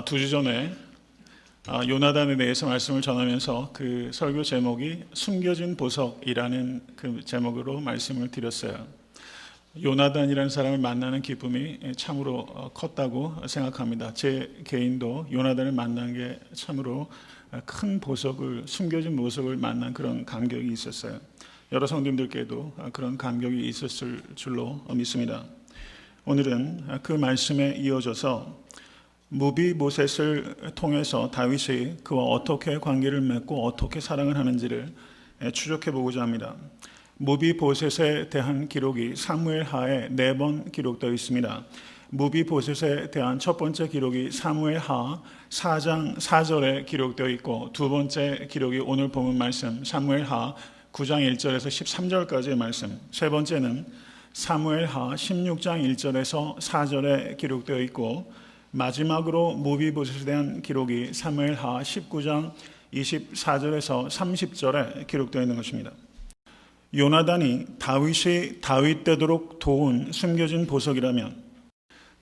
두 주 전에 요나단에 대해서 말씀을 전하면서 그 설교 제목이 숨겨진 보석이라는 그 제목으로 말씀을 드렸어요. 요나단이라는 사람을 만나는 기쁨이 참으로 컸다고 생각합니다. 제 개인도 요나단을 만난 게 참으로 큰 보석을, 숨겨진 보석을 만난 그런 감격이 있었어요. 여러 성도님들께도 그런 감격이 있었을 줄로 믿습니다. 오늘은 그 말씀에 이어져서 무비보셋을 통해서 다윗이 그와 어떻게 관계를 맺고 어떻게 사랑을 하는지를 추적해 보고자 합니다. 무비보셋에 대한 기록이 사무엘하에 4번 기록되어 있습니다. 무비보셋에 대한 첫 번째 기록이 사무엘하 4장 4절에 기록되어 있고, 두 번째 기록이 오늘 본문 말씀 사무엘하 9장 1절에서 13절까지의 말씀, 세 번째는 사무엘하 16장 1절에서 4절에 기록되어 있고, 마지막으로 무비보셋에 대한 기록이 사무엘하 19장 24절에서 30절에 기록되어 있는 것입니다. 요나단이 다윗이 다윗되도록 도운 숨겨진 보석이라면,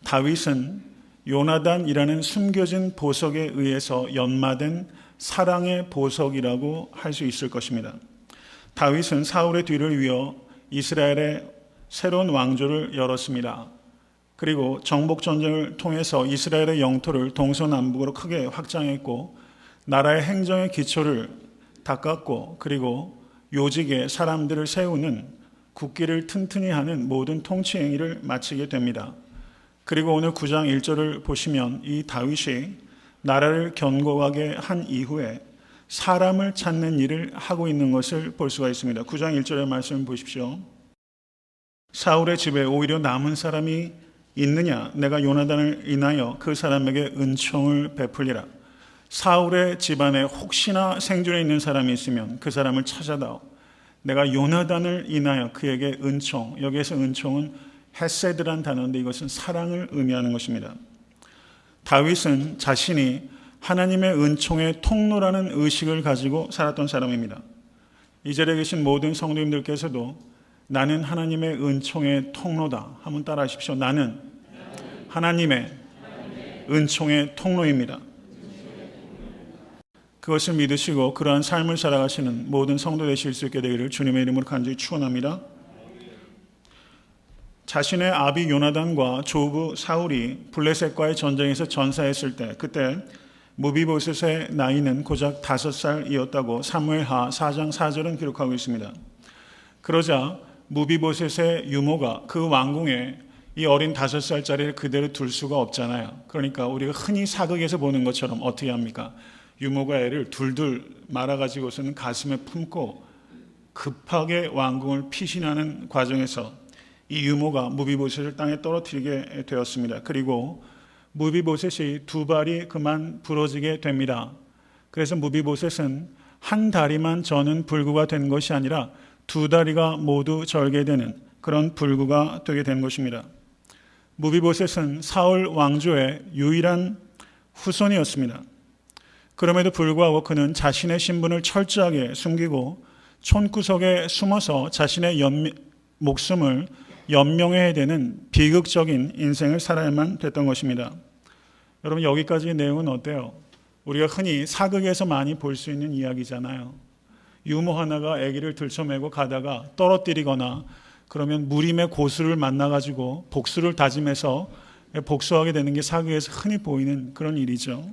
다윗은 요나단이라는 숨겨진 보석에 의해서 연마된 사랑의 보석이라고 할 수 있을 것입니다. 다윗은 사울의 뒤를 이어 이스라엘의 새로운 왕조를 열었습니다. 그리고 정복전쟁을 통해서 이스라엘의 영토를 동서남북으로 크게 확장했고, 나라의 행정의 기초를 닦았고, 그리고 요직에 사람들을 세우는, 국기를 튼튼히 하는 모든 통치 행위를 마치게 됩니다. 그리고 오늘 9장 1절을 보시면 이 다윗이 나라를 견고하게 한 이후에 사람을 찾는 일을 하고 있는 것을 볼 수가 있습니다. 9장 1절의 말씀을 보십시오. 사울의 집에 오히려 남은 사람이 있느냐? 내가 요나단을 인하여 그 사람에게 은총을 베풀리라. 사울의 집안에 혹시나 생존해 있는 사람이 있으면 그 사람을 찾아다오. 내가 요나단을 인하여 그에게 은총, 여기에서 은총은 헤세드란 단어인데 이것은 사랑을 의미하는 것입니다. 다윗은 자신이 하나님의 은총의 통로라는 의식을 가지고 살았던 사람입니다. 이 자리에 계신 모든 성도님들께서도 나는 하나님의 은총의 통로다. 한번 따라 하십시오. 나는 하나님의 은총의 통로입니다. 그것을 믿으시고 그러한 삶을 살아가시는 모든 성도 되실 수 있게 되기를 주님의 이름으로 간절히 축원합니다. 자신의 아비 요나단과 조부 사울이 블레셋과의 전쟁에서 전사했을 때, 그때 무비보셋의 나이는 고작 5살이었다고 사무엘하 4장 4절은 기록하고 있습니다. 그러자 무비보셋의 유모가 그 왕궁에 이 어린 5살짜리를 그대로 둘 수가 없잖아요. 그러니까 우리가 흔히 사극에서 보는 것처럼 어떻게 합니까? 유모가 애를 둘둘 말아가지고서는 가슴에 품고 급하게 왕궁을 피신하는 과정에서 이 유모가 무비보셋을 땅에 떨어뜨리게 되었습니다. 그리고 무비보셋이 두 발이 그만 부러지게 됩니다. 그래서 무비보셋은 한 다리만 저는 불구가 된 것이 아니라 두 다리가 모두 절개되는 그런 불구가 되게 된 것입니다. 무비보셋은 사울 왕조의 유일한 후손이었습니다. 그럼에도 불구하고 그는 자신의 신분을 철저하게 숨기고 촌구석에 숨어서 자신의 목숨을 연명해야 되는 비극적인 인생을 살아야만 됐던 것입니다. 여러분, 여기까지의 내용은 어때요? 우리가 흔히 사극에서 많이 볼 수 있는 이야기잖아요. 유모 하나가 아기를 들쳐매고 가다가 떨어뜨리거나 그러면 무림의 고수를 만나가지고 복수를 다짐해서 복수하게 되는 게 사극에서 흔히 보이는 그런 일이죠.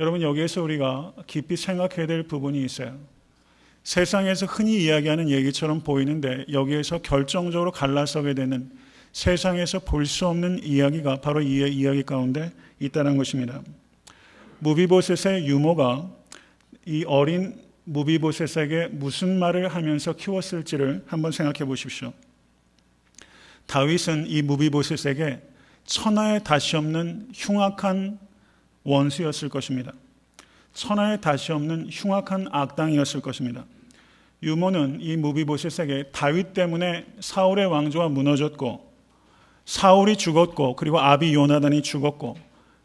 여러분, 여기에서 우리가 깊이 생각해야 될 부분이 있어요. 세상에서 흔히 이야기하는 얘기처럼 보이는데 여기에서 결정적으로 갈라서게 되는, 세상에서 볼 수 없는 이야기가 바로 이 이야기 가운데 있다는 것입니다. 무비보셋의 유모가 이 어린 무비보셋에게 무슨 말을 하면서 키웠을지를 한번 생각해 보십시오. 다윗은 이 무비보셋에게 천하에 다시 없는 흉악한 원수였을 것입니다. 천하에 다시 없는 흉악한 악당이었을 것입니다. 유모는 이 무비보셋에게 다윗 때문에 사울의 왕조가 무너졌고, 사울이 죽었고, 그리고 아비 요나단이 죽었고,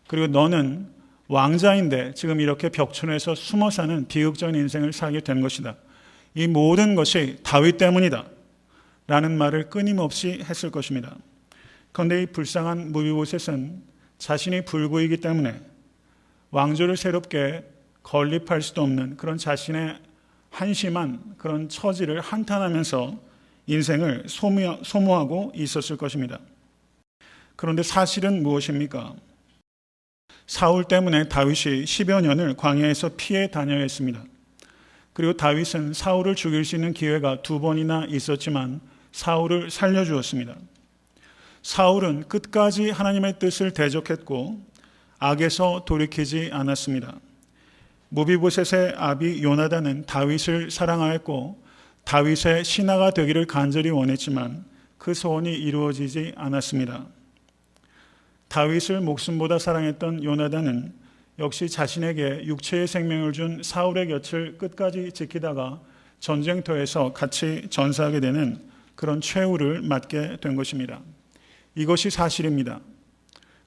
그리고 너는 왕자인데 지금 이렇게 벽촌에서 숨어 사는 비극적인 인생을 살게 된 것이다. 이 모든 것이 다윗 때문이다. 라는 말을 끊임없이 했을 것입니다. 그런데 이 불쌍한 무비보셋은 자신이 불구이기 때문에 왕조를 새롭게 건립할 수도 없는 그런 자신의 한심한 그런 처지를 한탄하면서 인생을 소모하고 있었을 것입니다. 그런데 사실은 무엇입니까? 사울 때문에 다윗이 10여 년을 광야에서 피해 다녀야 했습니다. 그리고 다윗은 사울을 죽일 수 있는 기회가 2번이나 있었지만 사울을 살려주었습니다. 사울은 끝까지 하나님의 뜻을 대적했고 악에서 돌이키지 않았습니다. 무비보셋의 아비 요나단은 다윗을 사랑하였고 다윗의 신하가 되기를 간절히 원했지만 그 소원이 이루어지지 않았습니다. 다윗을 목숨보다 사랑했던 요나단은 역시 자신에게 육체의 생명을 준 사울의 곁을 끝까지 지키다가 전쟁터에서 같이 전사하게 되는 그런 최후를 맞게 된 것입니다. 이것이 사실입니다.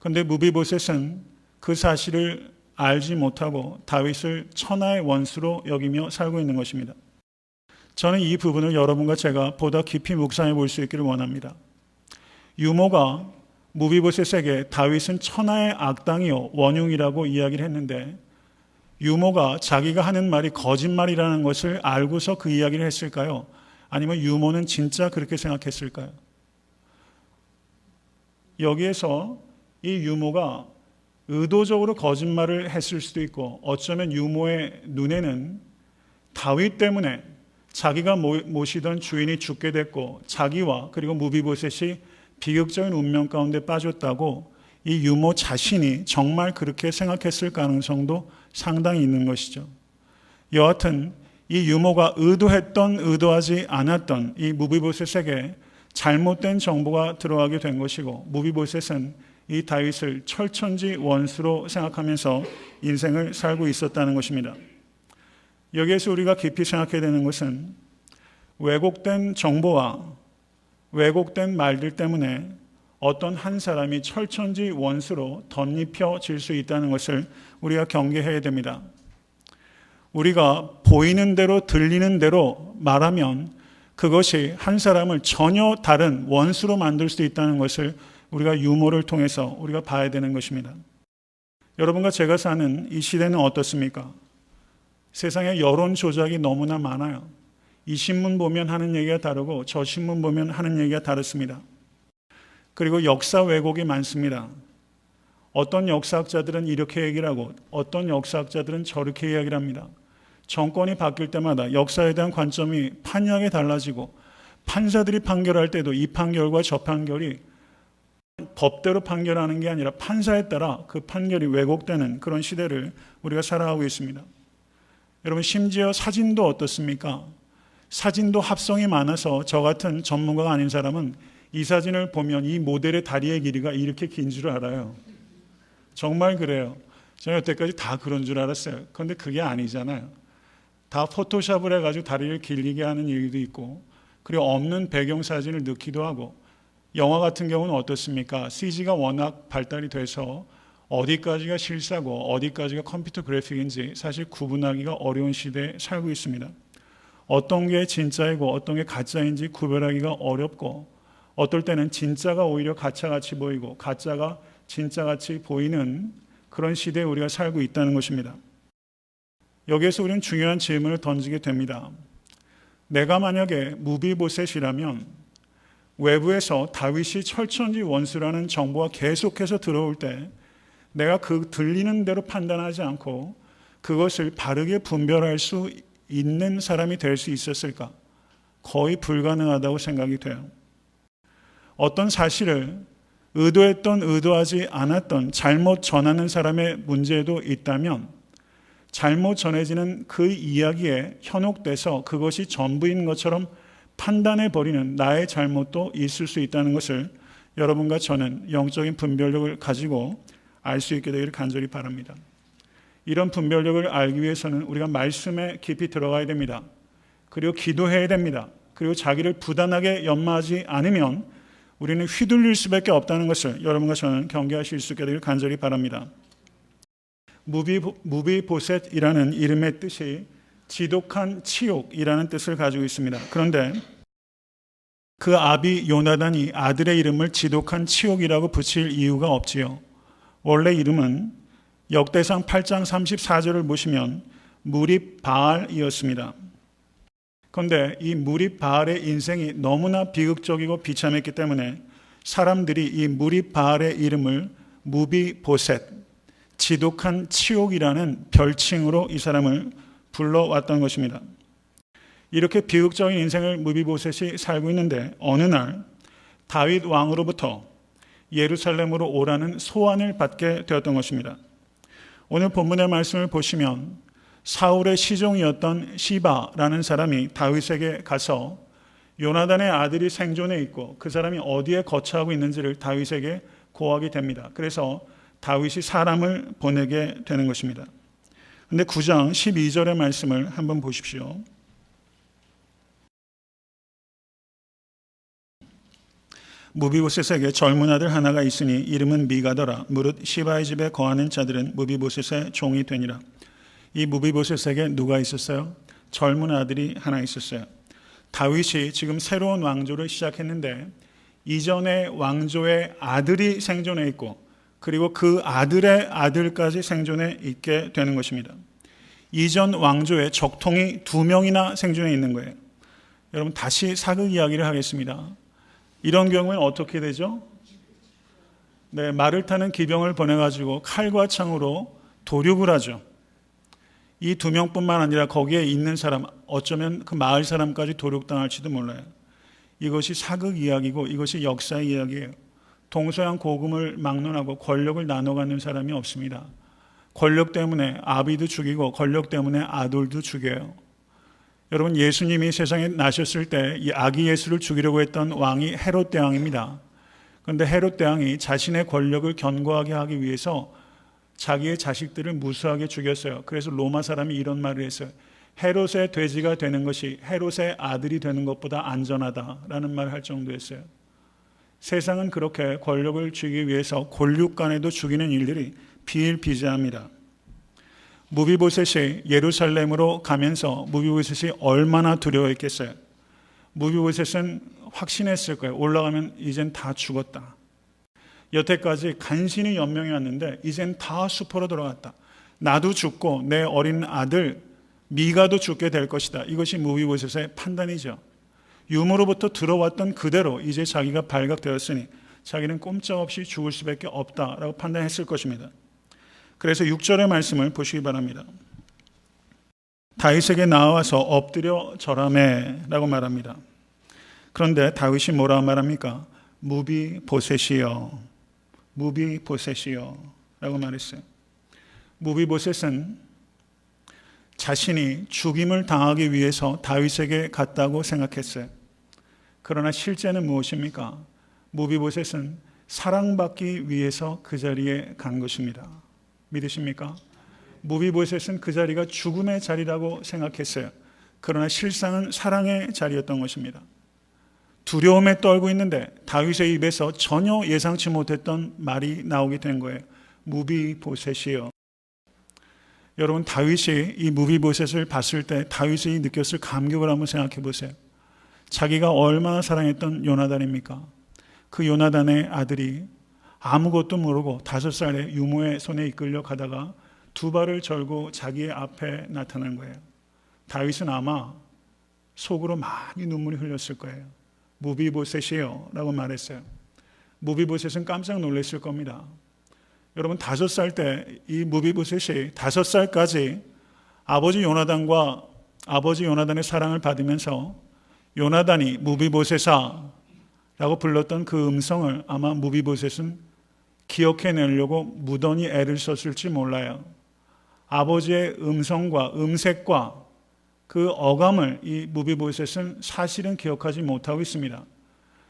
그런데 무비보셋은 그 사실을 알지 못하고 다윗을 천하의 원수로 여기며 살고 있는 것입니다. 저는 이 부분을 여러분과 제가 보다 깊이 묵상해 볼 수 있기를 원합니다. 유모가 무비보셋에게 다윗은 천하의 악당이요 원흉이라고 이야기를 했는데 유모가 자기가 하는 말이 거짓말이라는 것을 알고서 그 이야기를 했을까요? 아니면 유모는 진짜 그렇게 생각했을까요? 여기에서 이 유모가 의도적으로 거짓말을 했을 수도 있고 어쩌면 유모의 눈에는 다윗 때문에 자기가 모시던 주인이 죽게 됐고 자기와 그리고 무비보셋이 비극적인 운명 가운데 빠졌다고 이 유모 자신이 정말 그렇게 생각했을 가능성도 상당히 있는 것이죠. 여하튼 이 유모가 의도했던 의도하지 않았던 이 무비보셋에게 잘못된 정보가 들어가게 된 것이고 무비보셋은 이 다윗을 철천지 원수로 생각하면서 인생을 살고 있었다는 것입니다. 여기에서 우리가 깊이 생각해야 되는 것은 왜곡된 정보와 왜곡된 말들 때문에 어떤 한 사람이 철천지 원수로 덧입혀질 수 있다는 것을 우리가 경계해야 됩니다. 우리가 보이는 대로 들리는 대로 말하면 그것이 한 사람을 전혀 다른 원수로 만들 수도 있다는 것을 우리가 유머를 통해서 우리가 봐야 되는 것입니다. 여러분과 제가 사는 이 시대는 어떻습니까? 세상에 여론 조작이 너무나 많아요. 이 신문 보면 하는 얘기가 다르고 저 신문 보면 하는 얘기가 다릅니다. 그리고 역사 왜곡이 많습니다. 어떤 역사학자들은 이렇게 얘기를 하고 어떤 역사학자들은 저렇게 이야기를 합니다. 정권이 바뀔 때마다 역사에 대한 관점이 판이하게 달라지고 판사들이 판결할 때도 이 판결과 저 판결이 법대로 판결하는 게 아니라 판사에 따라 그 판결이 왜곡되는 그런 시대를 우리가 살아가고 있습니다. 여러분 심지어 사진도 어떻습니까? 사진도 합성이 많아서 저 같은 전문가가 아닌 사람은 이 사진을 보면 이 모델의 다리의 길이가 이렇게 긴 줄 알아요. 정말 그래요. 저는 여태까지 다 그런 줄 알았어요. 그런데 그게 아니잖아요. 다 포토샵을 해가지고 다리를 길게 하는 일도 있고 그리고 없는 배경사진을 넣기도 하고 영화 같은 경우는 어떻습니까? CG가 워낙 발달이 돼서 어디까지가 실사고 어디까지가 컴퓨터 그래픽인지 사실 구분하기가 어려운 시대에 살고 있습니다. 어떤 게 진짜이고 어떤 게 가짜인지 구별하기가 어렵고 어떨 때는 진짜가 오히려 가짜같이 보이고 가짜가 진짜같이 보이는 그런 시대에 우리가 살고 있다는 것입니다. 여기에서 우리는 중요한 질문을 던지게 됩니다. 내가 만약에 무비보셋이라면 외부에서 다윗이 철천지 원수라는 정보가 계속해서 들어올 때 내가 그 들리는 대로 판단하지 않고 그것을 바르게 분별할 수 있는 사람이 될 수 있었을까? 거의 불가능하다고 생각이 돼요. 어떤 사실을 의도했던 의도하지 않았던 잘못 전하는 사람의 문제도 있다면 잘못 전해지는 그 이야기에 현혹돼서 그것이 전부인 것처럼 판단해버리는 나의 잘못도 있을 수 있다는 것을 여러분과 저는 영적인 분별력을 가지고 알 수 있게 되기를 간절히 바랍니다. 이런 분별력을 알기 위해서는 우리가 말씀에 깊이 들어가야 됩니다. 그리고 기도해야 됩니다. 그리고 자기를 부단하게 연마하지 않으면 우리는 휘둘릴 수밖에 없다는 것을 여러분과 저는 경계하실 수 있게 되기를 간절히 바랍니다. 무비보셋이라는 이름의 뜻이 지독한 치욕이라는 뜻을 가지고 있습니다. 그런데 그 아비 요나단이 아들의 이름을 지독한 치욕이라고 붙일 이유가 없지요. 원래 이름은 역대상 8장 34절을 보시면 무립 바알이었습니다. 그런데 이 무립 바알의 인생이 너무나 비극적이고 비참했기 때문에 사람들이 이 무립 바알의 이름을 무비보셋, 지독한 치욕이라는 별칭으로 이 사람을 불러왔던 것입니다. 이렇게 비극적인 인생을 무비보셋이 살고 있는데 어느 날 다윗 왕으로부터 예루살렘으로 오라는 소환을 받게 되었던 것입니다. 오늘 본문의 말씀을 보시면 사울의 시종이었던 시바라는 사람이 다윗에게 가서 요나단의 아들이 생존해 있고 그 사람이 어디에 거처하고 있는지를 다윗에게 고하게 됩니다. 그래서 다윗이 사람을 보내게 되는 것입니다. 그런데 9장 12절의 말씀을 한번 보십시오. 무비보셋에게 젊은 아들 하나가 있으니 이름은 미가더라. 무릇 시바의 집에 거하는 자들은 무비보셋의 종이 되니라. 이 무비보셋에게 누가 있었어요? 젊은 아들이 하나 있었어요. 다윗이 지금 새로운 왕조를 시작했는데 이전의 왕조의 아들이 생존해 있고 그리고 그 아들의 아들까지 생존해 있게 되는 것입니다. 이전 왕조의 적통이 2명이나 생존해 있는 거예요. 여러분 다시 사극 이야기를 하겠습니다. 이런 경우에는 어떻게 되죠? 네, 말을 타는 기병을 보내가지고 칼과 창으로 도륙을 하죠. 이 2명뿐만 아니라 거기에 있는 사람, 어쩌면 그 마을 사람까지 도륙당할지도 몰라요. 이것이 사극 이야기고 이것이 역사의 이야기예요. 동서양 고금을 막론하고 권력을 나눠 갖는 사람이 없습니다. 권력 때문에 아비도 죽이고 권력 때문에 아들도 죽여요. 여러분 예수님이 세상에 나셨을 때 이 아기 예수를 죽이려고 했던 왕이 헤롯 대왕입니다. 그런데 헤롯 대왕이 자신의 권력을 견고하게 하기 위해서 자기의 자식들을 무수하게 죽였어요. 그래서 로마 사람이 이런 말을 했어요. 헤롯의 돼지가 되는 것이 헤롯의 아들이 되는 것보다 안전하다라는 말을 할 정도였어요. 세상은 그렇게 권력을 쥐기 위해서 권력 간에도 죽이는 일들이 비일비재합니다. 무비보셋이 예루살렘으로 가면서 무비보셋이 얼마나 두려워했겠어요. 무비보셋은 확신했을 거예요. 올라가면 이젠 다 죽었다. 여태까지 간신히 연명해 왔는데 이젠 다 수포로 돌아갔다. 나도 죽고 내 어린 아들 미가도 죽게 될 것이다. 이것이 무비보셋의 판단이죠. 유모로부터 들어왔던 그대로 이제 자기가 발각되었으니 자기는 꼼짝없이 죽을 수밖에 없다라고 판단했을 것입니다. 그래서 6절의 말씀을 보시기 바랍니다. 다윗에게 나와서 엎드려 절하매 라고 말합니다. 그런데 다윗이 뭐라고 말합니까? 무비보셋이여, 무비보셋이여 라고 말했어요. 무비보셋은 자신이 죽임을 당하기 위해서 다윗에게 갔다고 생각했어요. 그러나 실제는 무엇입니까? 무비보셋은 사랑받기 위해서 그 자리에 간 것입니다. 믿으십니까? 무비보셋은 그 자리가 죽음의 자리라고 생각했어요. 그러나 실상은 사랑의 자리였던 것입니다. 두려움에 떨고 있는데 다윗의 입에서 전혀 예상치 못했던 말이 나오게 된 거예요. 무비보셋이요. 여러분 다윗이 이 무비보셋을 봤을 때 다윗이 느꼈을 감격을 한번 생각해 보세요. 자기가 얼마나 사랑했던 요나단입니까? 그 요나단의 아들이 아무것도 모르고 5살에 유모의 손에 이끌려 가다가 2발을 절고 자기의 앞에 나타난 거예요. 다윗은 아마 속으로 많이 눈물이 흘렸을 거예요. 무비보셋이요 라고 말했어요. 무비보셋은 깜짝 놀랐을 겁니다. 여러분 5살 때 이 무비보셋이 5살까지 아버지 요나단의 사랑을 받으면서 요나단이 무비보셋아 라고 불렀던 그 음성을 아마 무비보셋은 기억해내려고 무던히 애를 썼을지 몰라요. 아버지의 음성과 음색과 그 어감을 이 무비보셋은 사실은 기억하지 못하고 있습니다.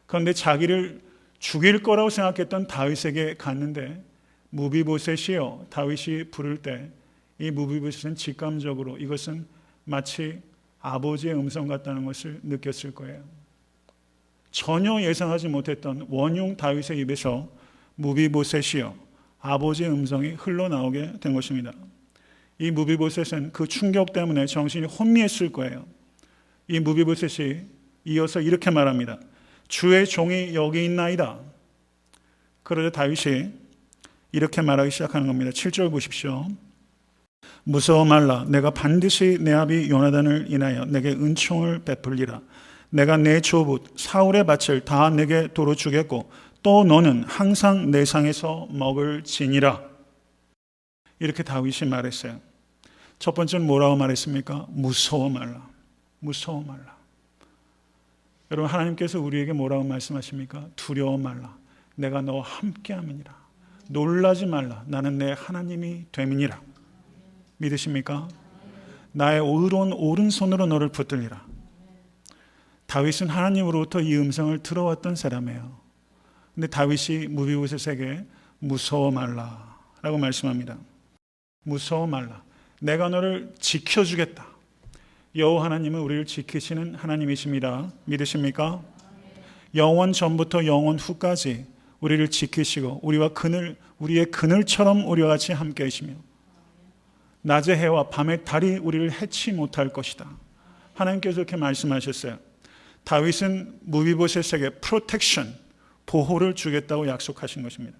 그런데 자기를 죽일 거라고 생각했던 다윗에게 갔는데 무비보셋이요 다윗이 부를 때 이 무비보셋은 직감적으로 이것은 마치 아버지의 음성 같다는 것을 느꼈을 거예요. 전혀 예상하지 못했던 원흉 다윗의 입에서 무비보셋이요 아버지의 음성이 흘러나오게 된 것입니다. 이 무비보셋은 그 충격 때문에 정신이 혼미했을 거예요. 이 무비보셋이 이어서 이렇게 말합니다. 주의 종이 여기 있나이다. 그러자 다윗이 이렇게 말하기 시작하는 겁니다. 7절 보십시오. 무서워 말라. 내가 반드시 내 아비 요나단을 인하여 내게 은총을 베풀리라. 내가 내 조붓 사울의 밭을 다 내게 도로 주겠고 또 너는 항상 내 상에서 먹을 지니라. 이렇게 다윗이 말했어요. 첫 번째는 뭐라고 말했습니까? 무서워 말라. 무서워 말라. 여러분, 하나님께서 우리에게 뭐라고 말씀하십니까? 두려워 말라. 내가 너와 함께 함이니라. 놀라지 말라. 나는 내 하나님이 됨이니라. 믿으십니까? 나의 의로운 오른손으로 너를 붙들리라. 다윗은 하나님으로부터 이 음성을 들어왔던 사람이에요. 근데 다윗이 무비보셋에게 무서워 말라 라고 말씀합니다. 무서워 말라. 내가 너를 지켜주겠다. 여호와 하나님은 우리를 지키시는 하나님이십니다. 믿으십니까? 영원 전부터 영원 후까지 우리를 지키시고 우리의 그늘처럼 우리와 같이 함께 하시며 낮의 해와 밤의 달이 우리를 해치 못할 것이다. 하나님께서 이렇게 말씀하셨어요. 다윗은 무비보셋에게 프로텍션, 보호를 주겠다고 약속하신 것입니다.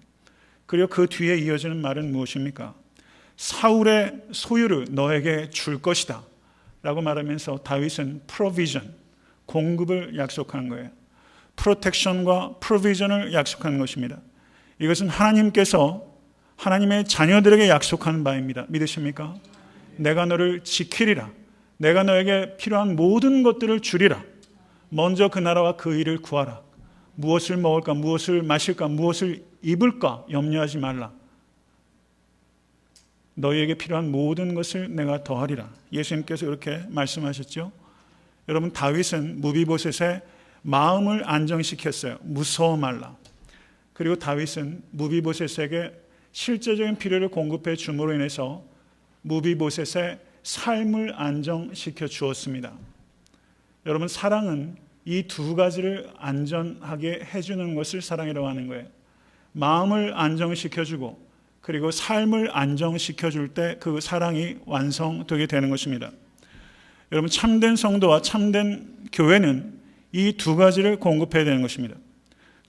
그리고 그 뒤에 이어지는 말은 무엇입니까? 사울의 소유를 너에게 줄 것이다 라고 말하면서 다윗은 프로비전, 공급을 약속한 거예요. 프로텍션과 프로비전을 약속한 것입니다. 이것은 하나님께서 하나님의 자녀들에게 약속하는 바입니다. 믿으십니까? 내가 너를 지키리라. 내가 너에게 필요한 모든 것들을 주리라. 먼저 그 나라와 그 일을 구하라. 무엇을 먹을까, 무엇을 마실까, 무엇을 입을까 염려하지 말라. 너희에게 필요한 모든 것을 내가 더하리라. 예수님께서 이렇게 말씀하셨죠. 여러분, 다윗은 무비보셋의 마음을 안정시켰어요. 무서워 말라. 그리고 다윗은 무비보셋에게 실제적인 필요를 공급해 줌으로 인해서 무비보셋의 삶을 안정시켜 주었습니다. 여러분, 사랑은 이 두 가지를 안전하게 해주는 것을 사랑이라고 하는 거예요. 마음을 안정시켜주고 그리고 삶을 안정시켜줄 때 그 사랑이 완성되게 되는 것입니다. 여러분, 참된 성도와 참된 교회는 이 두 가지를 공급해야 되는 것입니다.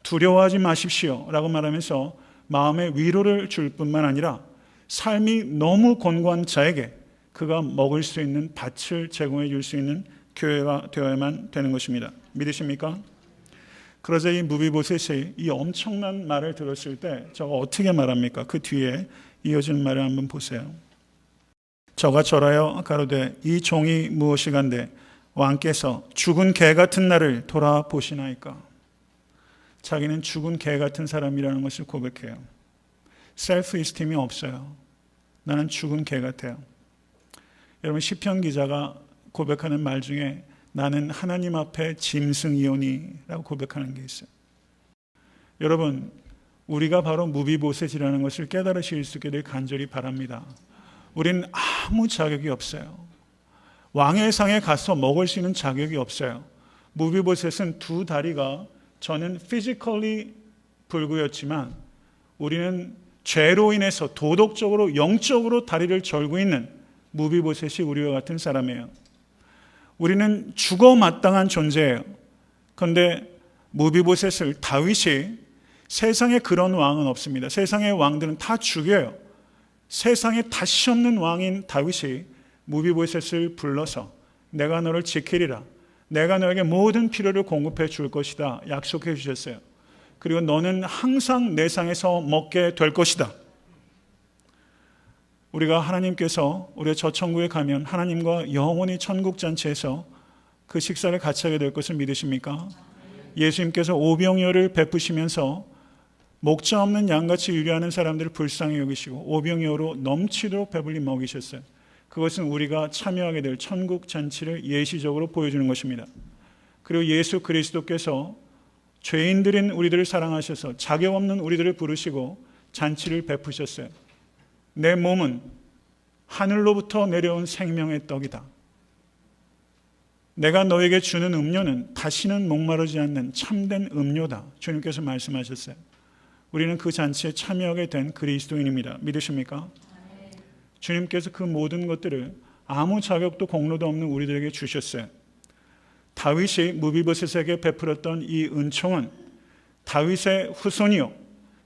두려워하지 마십시오 라고 말하면서 마음의 위로를 줄 뿐만 아니라 삶이 너무 곤고한 자에게 그가 먹을 수 있는 밭을 제공해 줄 수 있는 교회가 되어야만 되는 것입니다. 믿으십니까? 그러자 이 무비보셋이 이 엄청난 말을 들었을 때 저가 어떻게 말합니까? 그 뒤에 이어진 말을 한번 보세요. 저가 절하여 가로되 이 종이 무엇이간데 왕께서 죽은 개 같은 나를 돌아보시나이까. 자기는 죽은 개 같은 사람이라는 것을 고백해요. 셀프 이스팀이 없어요. 나는 죽은 개 같아요. 여러분, 시편 기자가 고백하는 말 중에 나는 하나님 앞에 짐승이오니라고 고백하는 게 있어요. 여러분, 우리가 바로 무비보셋이라는 것을 깨달으실 수 있게 될 간절히 바랍니다. 우리는 아무 자격이 없어요. 왕의 상에 가서 먹을 수 있는 자격이 없어요. 무비보셋은 두 다리가 저는 피지컬리 불구였지만 우리는 죄로 인해서 도덕적으로 영적으로 다리를 절고 있는 무비보셋이 우리와 같은 사람이에요. 우리는 죽어 마땅한 존재예요. 그런데 무비보셋을 다윗이 세상에 그런 왕은 없습니다. 세상의 왕들은 다 죽여요. 세상에 다시 없는 왕인 다윗이 무비보셋을 불러서 내가 너를 지키리라. 내가 너에게 모든 필요를 공급해 줄 것이다. 약속해 주셨어요. 그리고 너는 항상 내 상에서 먹게 될 것이다. 우리가 하나님께서 우리가 저 천국에 가면 하나님과 영원히 천국잔치에서 그 식사를 같이 하게 될 것을 믿으십니까? 예수님께서 오병이어를 베푸시면서 목자 없는 양같이 유리하는 사람들을 불쌍히 여기시고 오병이어로 넘치도록 배불리 먹이셨어요. 그것은 우리가 참여하게 될 천국잔치를 예시적으로 보여주는 것입니다. 그리고 예수 그리스도께서 죄인들인 우리들을 사랑하셔서 자격 없는 우리들을 부르시고 잔치를 베푸셨어요. 내 몸은 하늘로부터 내려온 생명의 떡이다. 내가 너에게 주는 음료는 다시는 목마르지 않는 참된 음료다. 주님께서 말씀하셨어요. 우리는 그 잔치에 참여하게 된 그리스도인입니다. 믿으십니까? 주님께서 그 모든 것들을 아무 자격도 공로도 없는 우리들에게 주셨어요. 다윗이 무비보셋에게 베풀었던 이 은총은 다윗의 후손이요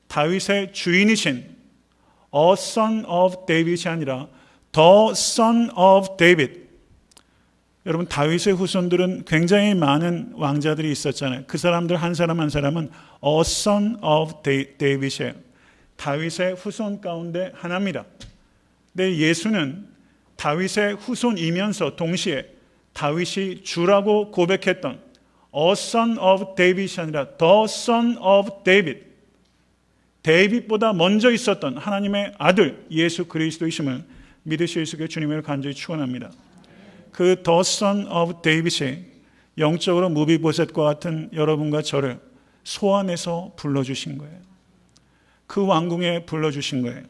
다윗의 주인이신 a son of David이 아니라 the son of David. 여러분, 다윗의 후손들은 굉장히 많은 왕자들이 있었잖아요. 그 사람들 한 사람 한 사람은 a son of David이에요. 다윗의 후손 가운데 하나입니다. 근데 예수는 다윗의 후손이면서 동시에 다윗이 주라고 고백했던 a son of David이 아니라 the son of David, 데이빗보다 먼저 있었던 하나님의 아들 예수 그리스도이심을 믿으실 수 있게 주님을 간절히 축원합니다. 그 the son of David이 영적으로 무비보셋과 같은 여러분과 저를 소환해서 불러주신 거예요. 그 왕궁에 불러주신 거예요.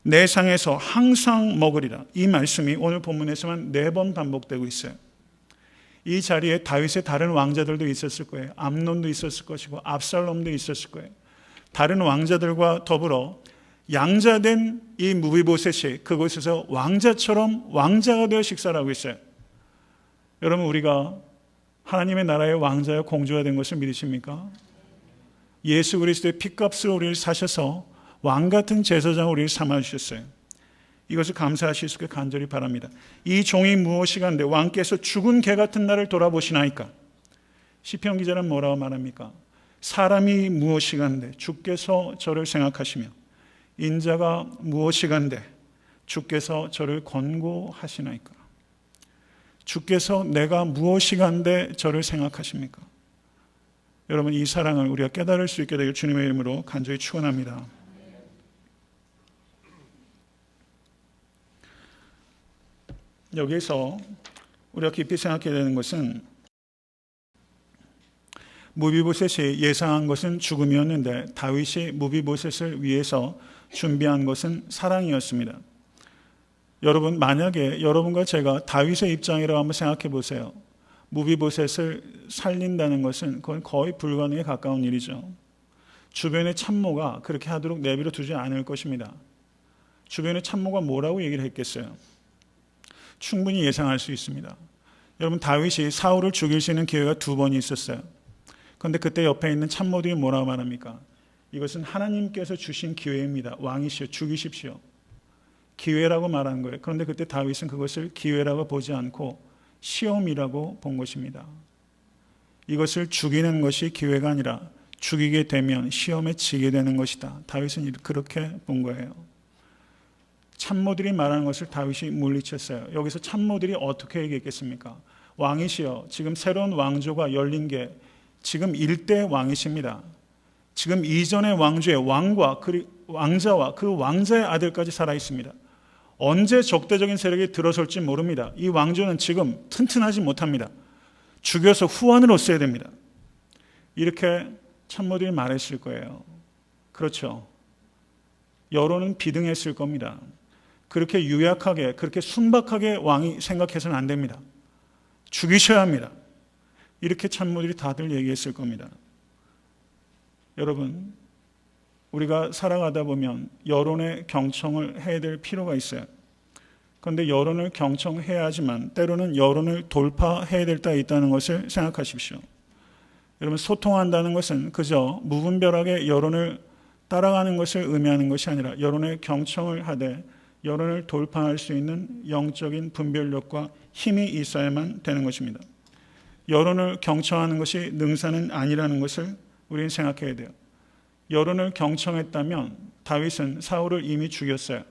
내 상에서 항상 먹으리라. 이 말씀이 오늘 본문에서만 4번 반복되고 있어요. 이 자리에 다윗의 다른 왕자들도 있었을 거예요. 암논도 있었을 것이고 압살롬도 있었을 거예요. 다른 왕자들과 더불어 양자된 이 무비보셋이 그곳에서 왕자처럼 왕자가 되어 식사를 하고 있어요. 여러분, 우리가 하나님의 나라의 왕자와 공주가 된 것을 믿으십니까? 예수 그리스도의 피값으로 우리를 사셔서 왕같은 제사장으로 우리를 삼아주셨어요. 이것을 감사하실 수 있게 간절히 바랍니다. 이 종이 무엇이간데 왕께서 죽은 개 같은 나를 돌아보시나이까? 시편 기자는 뭐라고 말합니까? 사람이 무엇이간데 주께서 저를 생각하시며 인자가 무엇이간데 주께서 저를 권고하시나이까? 주께서 내가 무엇이간데 저를 생각하십니까? 여러분, 이 사랑을 우리가 깨달을 수 있게 되길 주님의 이름으로 간절히 축원합니다. 여기서 우리가 깊이 생각해야 되는 것은 무비보셋이 예상한 것은 죽음이었는데 다윗이 무비보셋을 위해서 준비한 것은 사랑이었습니다. 여러분, 만약에 여러분과 제가 다윗의 입장이라고 한번 생각해 보세요. 무비보셋을 살린다는 것은 그건 거의 불가능에 가까운 일이죠. 주변의 참모가 그렇게 하도록 내버려 두지 않을 것입니다. 주변의 참모가 뭐라고 얘기를 했겠어요? 충분히 예상할 수 있습니다. 여러분, 다윗이 사울을 죽일 수 있는 기회가 2번이 있었어요. 그런데 그때 옆에 있는 참모들이 뭐라고 말합니까? 이것은 하나님께서 주신 기회입니다. 왕이시여 죽이십시오. 기회라고 말한 거예요. 그런데 그때 다윗은 그것을 기회라고 보지 않고 시험이라고 본 것입니다. 이것을 죽이는 것이 기회가 아니라 죽이게 되면 시험에 지게 되는 것이다. 다윗은 그렇게 본 거예요. 참모들이 말하는 것을 다윗이 물리쳤어요. 여기서 참모들이 어떻게 얘기했겠습니까? 왕이시여, 지금 새로운 왕조가 열린 게 지금 1대 왕이십니다. 지금 이전의 왕조의 왕과 왕자와 그 왕자의 아들까지 살아있습니다. 언제 적대적인 세력이 들어설지 모릅니다. 이 왕조는 지금 튼튼하지 못합니다. 죽여서 후환을 얻어야 됩니다. 이렇게 참모들이 말했을 거예요. 그렇죠. 여론은 비등했을 겁니다. 그렇게 유약하게, 그렇게 순박하게 왕이 생각해서는 안 됩니다. 죽이셔야 합니다. 이렇게 참모들이 다들 얘기했을 겁니다. 여러분, 우리가 살아가다 보면 여론의 경청을 해야 될 필요가 있어요. 그런데 여론을 경청해야 하지만 때로는 여론을 돌파해야 될 때가 있다는 것을 생각하십시오. 여러분, 소통한다는 것은 그저 무분별하게 여론을 따라가는 것을 의미하는 것이 아니라 여론의 경청을 하되 여론을 돌파할 수 있는 영적인 분별력과 힘이 있어야만 되는 것입니다. 여론을 경청하는 것이 능사는 아니라는 것을 우리는 생각해야 돼요. 여론을 경청했다면 다윗은 사울을 이미 죽였어요.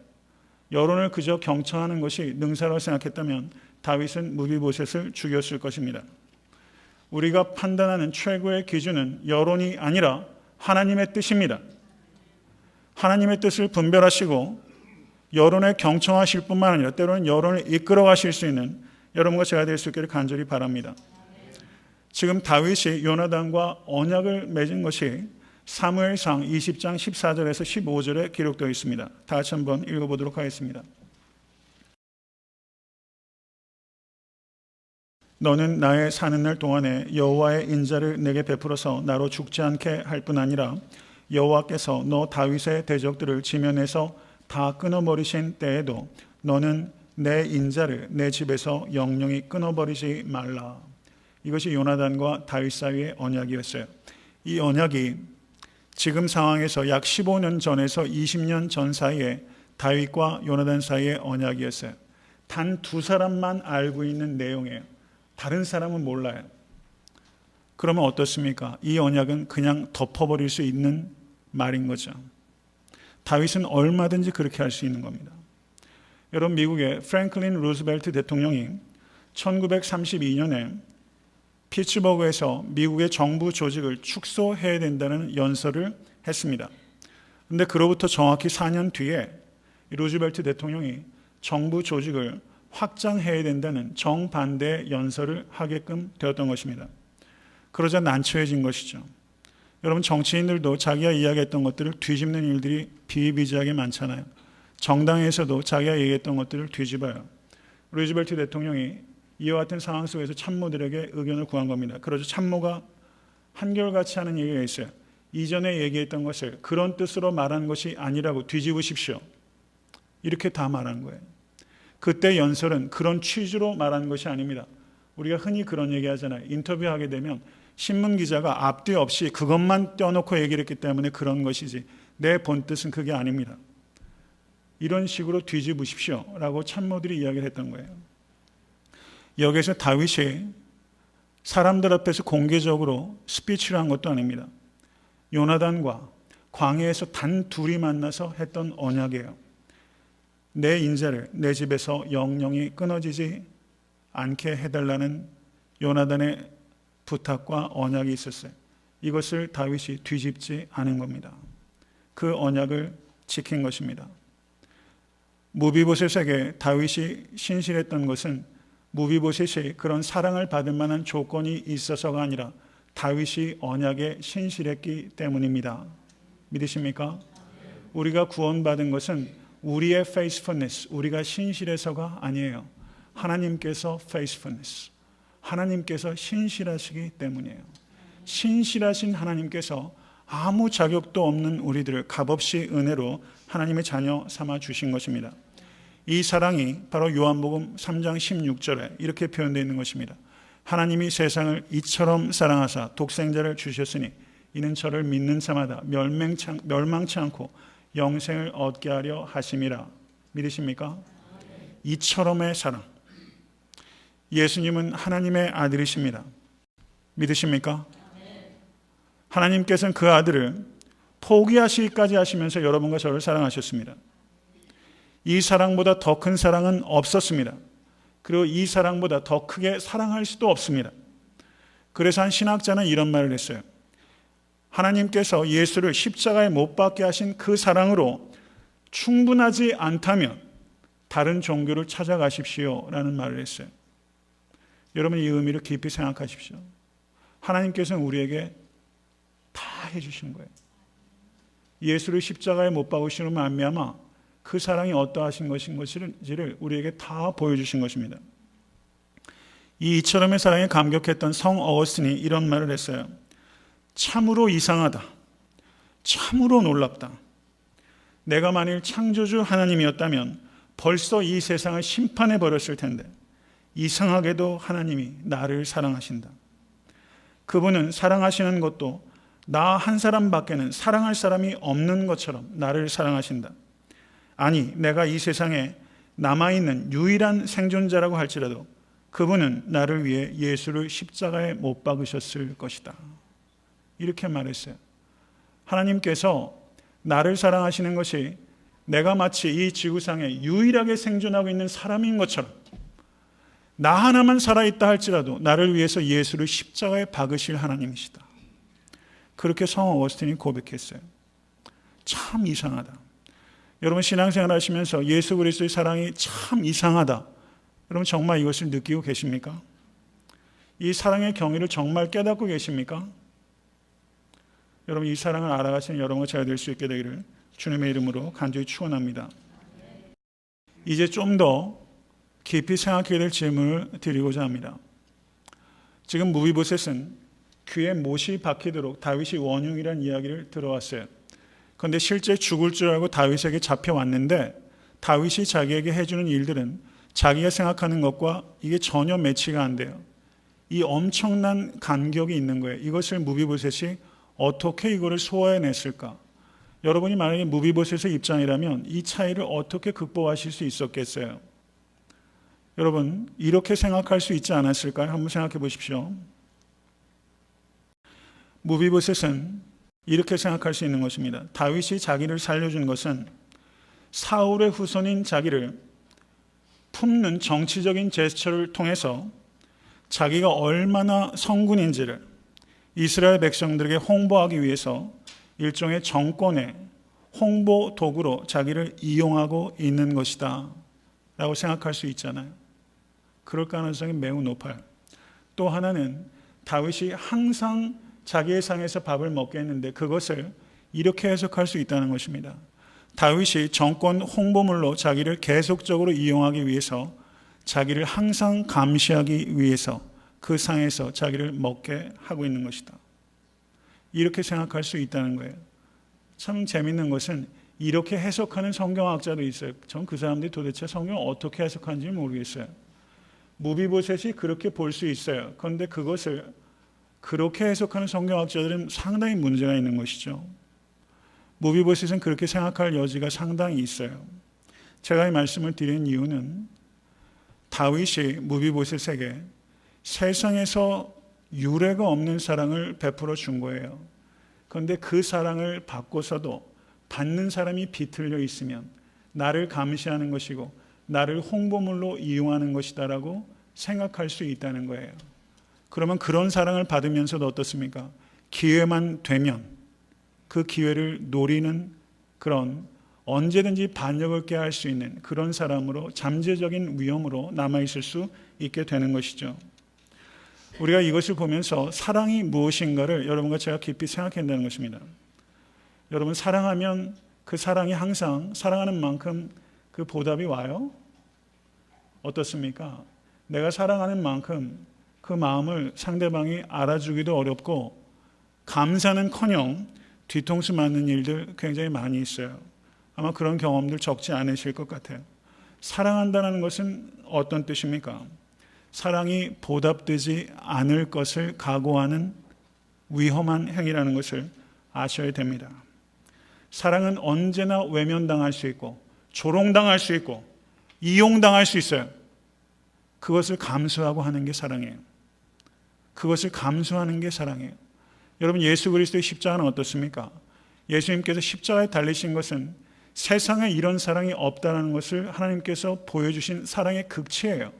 여론을 그저 경청하는 것이 능사라고 생각했다면 다윗은 무비보셋을 죽였을 것입니다. 우리가 판단하는 최고의 기준은 여론이 아니라 하나님의 뜻입니다. 하나님의 뜻을 분별하시고 여론에 경청하실 뿐만 아니라 때로는 여론을 이끌어 가실 수 있는 여러분과 제가 될 수 있기를 간절히 바랍니다. 지금 다윗이 요나단과 언약을 맺은 것이 사무엘상 20장 14절에서 15절에 기록되어 있습니다. 다 같이 한번 읽어보도록 하겠습니다. 너는 나의 사는 날 동안에 여호와의 인자를 내게 베풀어서 나로 죽지 않게 할 뿐 아니라 여호와께서 너 다윗의 대적들을 지면에서 다 끊어버리신 때에도 너는 내 인자를 내 집에서 영영히 끊어버리지 말라. 이것이 요나단과 다윗 사이의 언약이었어요. 이 언약이 지금 상황에서 약 15년 전에서 20년 전 사이에 다윗과 요나단 사이의 언약이었어요. 단 두 사람만 알고 있는 내용이에요. 다른 사람은 몰라요. 그러면 어떻습니까? 이 언약은 그냥 덮어버릴 수 있는 말인 거죠. 다윗은 얼마든지 그렇게 할 수 있는 겁니다. 여러분, 미국의 프랭클린 루즈벨트 대통령이 1932년에 피츠버그에서 미국의 정부 조직을 축소해야 된다는 연설을 했습니다. 그런데 그로부터 정확히 4년 뒤에 루즈벨트 대통령이 정부 조직을 확장해야 된다는 정반대의 연설을 하게끔 되었던 것입니다. 그러자 난처해진 것이죠. 여러분, 정치인들도 자기가 이야기했던 것들을 뒤집는 일들이 비일비재하게 많잖아요. 정당에서도 자기가 얘기했던 것들을 뒤집어요. 루즈벨트 대통령이 이와 같은 상황 속에서 참모들에게 의견을 구한 겁니다. 그러자 참모가 한결같이 하는 얘기가 있어요. 이전에 얘기했던 것을 그런 뜻으로 말한 것이 아니라고 뒤집으십시오. 이렇게 다 말한 거예요. 그때 연설은 그런 취지로 말한 것이 아닙니다. 우리가 흔히 그런 얘기 하잖아요. 인터뷰하게 되면 신문 기자가 앞뒤 없이 그것만 떼어놓고 얘기를 했기 때문에 그런 것이지 내 본뜻은 그게 아닙니다. 이런 식으로 뒤집으십시오 라고 참모들이 이야기를 했던 거예요. 여기서 다윗이 사람들 앞에서 공개적으로 스피치를 한 것도 아닙니다. 요나단과 광야에서 단 둘이 만나서 했던 언약이에요. 내 인자를 내 집에서 영영이 끊어지지 않게 해달라는 요나단의 부탁과 언약이 있었어요. 이것을 다윗이 뒤집지 않은 겁니다. 그 언약을 지킨 것입니다. 무비보셋에게 다윗이 신실했던 것은 무비보셋이 그런 사랑을 받을 만한 조건이 있어서가 아니라 다윗이 언약에 신실했기 때문입니다. 믿으십니까? 우리가 구원받은 것은 우리의 faithfulness, 우리가 신실해서가 아니에요. 하나님께서 faithfulness, 하나님께서 신실하시기 때문이에요. 신실하신 하나님께서 아무 자격도 없는 우리들을 값없이 은혜로 하나님의 자녀 삼아 주신 것입니다. 이 사랑이 바로 요한복음 3장 16절에 이렇게 표현되어 있는 것입니다. 하나님이 세상을 이처럼 사랑하사 독생자를 주셨으니 이는 저를 믿는 자마다 멸망치 않고 영생을 얻게 하려 하심이라. 믿으십니까? 이처럼의 사랑. 예수님은 하나님의 아들이십니다. 믿으십니까? 하나님께서는 그 아들을 포기하시기까지 하시면서 여러분과 저를 사랑하셨습니다. 이 사랑보다 더 큰 사랑은 없었습니다. 그리고 이 사랑보다 더 크게 사랑할 수도 없습니다. 그래서 한 신학자는 이런 말을 했어요. 하나님께서 예수를 십자가에 못 박게 하신 그 사랑으로 충분하지 않다면 다른 종교를 찾아가십시오 라는 말을 했어요. 여러분, 이 의미를 깊이 생각하십시오. 하나님께서는 우리에게 다 해주신 거예요. 예수를 십자가에 못 박으시는 말미암아 그 사랑이 어떠하신 것인지를 우리에게 다 보여주신 것입니다. 이처럼의 사랑에 감격했던 성 어거스틴이 이런 말을 했어요. 참으로 이상하다. 참으로 놀랍다. 내가 만일 창조주 하나님이었다면 벌써 이 세상을 심판해 버렸을 텐데 이상하게도 하나님이 나를 사랑하신다. 그분은 사랑하시는 것도 나 한 사람밖에는 사랑할 사람이 없는 것처럼 나를 사랑하신다. 아니, 내가 이 세상에 남아있는 유일한 생존자라고 할지라도 그분은 나를 위해 예수를 십자가에 못 박으셨을 것이다. 이렇게 말했어요. 하나님께서 나를 사랑하시는 것이 내가 마치 이 지구상에 유일하게 생존하고 있는 사람인 것처럼 나 하나만 살아있다 할지라도 나를 위해서 예수를 십자가에 박으실 하나님이시다. 그렇게 성 어거스틴이 고백했어요. 참 이상하다. 여러분, 신앙생활 하시면서 예수 그리스도의 사랑이 참 이상하다. 여러분, 정말 이것을 느끼고 계십니까? 이 사랑의 경위를 정말 깨닫고 계십니까? 여러분, 이 사랑을 알아가시는 여러분과 제가 될 수 있게 되기를 주님의 이름으로 간절히 축원합니다. 이제 좀 더 깊이 생각해야 될 질문을 드리고자 합니다. 지금 무비보셋은 귀에 못이 박히도록 다윗이 원흉이라는 이야기를 들어왔어요. 그런데 실제 죽을 줄 알고 다윗에게 잡혀왔는데 다윗이 자기에게 해주는 일들은 자기가 생각하는 것과 이게 전혀 매치가 안 돼요. 이 엄청난 간격이 있는 거예요. 이것을 무비보셋이 어떻게 이거를 소화해냈을까? 여러분이 만약에 무비보셋의 입장이라면 이 차이를 어떻게 극복하실 수 있었겠어요? 여러분, 이렇게 생각할 수 있지 않았을까요? 한번 생각해 보십시오. 무비보셋은 이렇게 생각할 수 있는 것입니다. 다윗이 자기를 살려준 것은 사울의 후손인 자기를 품는 정치적인 제스처를 통해서 자기가 얼마나 성군인지를 이스라엘 백성들에게 홍보하기 위해서 일종의 정권의 홍보 도구로 자기를 이용하고 있는 것이다 라고 생각할 수 있잖아요. 그럴 가능성이 매우 높아요. 또 하나는 다윗이 항상 자기의 상에서 밥을 먹게 했는데 그것을 이렇게 해석할 수 있다는 것입니다. 다윗이 정권 홍보물로 자기를 계속적으로 이용하기 위해서 자기를 항상 감시하기 위해서 그 상에서 자기를 먹게 하고 있는 것이다. 이렇게 생각할 수 있다는 거예요. 참 재밌는 것은 이렇게 해석하는 성경학자도 있어요. 전 그 사람들이 도대체 성경을 어떻게 해석하는지 모르겠어요. 무비보셋이 그렇게 볼 수 있어요. 그런데 그것을 그렇게 해석하는 성경학자들은 상당히 문제가 있는 것이죠. 무비보셋은 그렇게 생각할 여지가 상당히 있어요. 제가 이 말씀을 드린 이유는 다윗이 무비보셋에게 세상에서 유례가 없는 사랑을 베풀어 준 거예요. 그런데 그 사랑을 받고서도 받는 사람이 비틀려 있으면 나를 감시하는 것이고 나를 홍보물로 이용하는 것이다라고 생각할 수 있다는 거예요. 그러면 그런 사랑을 받으면서도 어떻습니까? 기회만 되면 그 기회를 노리는 그런 언제든지 반역을 깨할 수 있는 그런 사람으로 잠재적인 위험으로 남아있을 수 있게 되는 것이죠. 우리가 이것을 보면서 사랑이 무엇인가를 여러분과 제가 깊이 생각해야 한다는 것입니다. 여러분, 사랑하면 그 사랑이 항상 사랑하는 만큼 그 보답이 와요? 어떻습니까? 내가 사랑하는 만큼 그 마음을 상대방이 알아주기도 어렵고 감사는커녕 뒤통수 맞는 일들 굉장히 많이 있어요. 아마 그런 경험들 적지 않으실 것 같아요. 사랑한다는 것은 어떤 뜻입니까? 사랑이 보답되지 않을 것을 각오하는 위험한 행위라는 것을 아셔야 됩니다. 사랑은 언제나 외면당할 수 있고 조롱당할 수 있고 이용당할 수 있어요. 그것을 감수하고 하는 게 사랑이에요. 그것을 감수하는 게 사랑이에요. 여러분, 예수 그리스도의 십자가는 어떻습니까? 예수님께서 십자가에 달리신 것은 세상에 이런 사랑이 없다는 것을 하나님께서 보여주신 사랑의 극치예요.